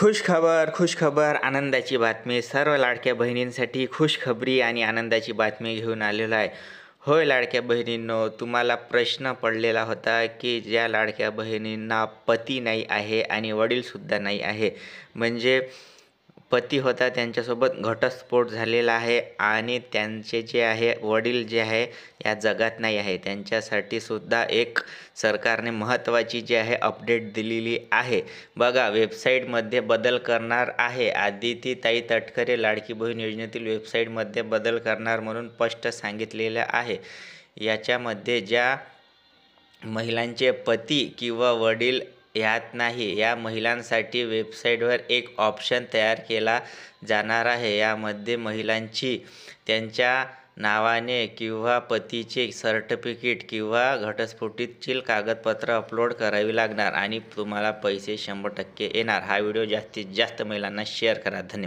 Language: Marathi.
खुश खबर आनंदाची बातमी. सर्व लाडक्या बहिणींसाठी खुशखबरी आणि आनंदाची बातमी घेऊन आलेलो आहे. होय लाडक्या बहिणींनो, तुम्हाला प्रश्न पडलेला होता की ज्या लाडक्या बहिणींना पती नाही आहे आणि वडीलसुद्धा नाही आहे, म्हणजे पती होता त्यांच्यासोबत घटस्फोट झालेला आहे आणि त्यांचे जे आहे वडील जे आहे या जगात नाही आहे, त्यांच्यासाठी सुद्धा एक सरकारने महत्त्वाची जी आहे अपडेट दिलेली आहे. बघा, वेबसाईटमध्ये बदल करणार आहे. आदितीताई तटकरे लाडकी बहीण योजनेतील वेबसाईटमध्ये बदल करणार म्हणून स्पष्ट सांगितलेलं आहे. याच्यामध्ये ज्या महिलांचे पती किंवा वडील ह्यात नाही, या महिलांसाठी वेबसाईटवर एक ऑप्शन तयार केला जाणार आहे. यामध्ये महिलांची त्यांच्या नावाने किंवा पतीचे सर्टिफिकेट किंवा घटस्फोटीतील कागदपत्र अपलोड करावी लागणार आणि तुम्हाला पैसे 100% येणार. हा व्हिडिओ जास्तीत जास्त महिलांना शेअर करा. धन्यवाद.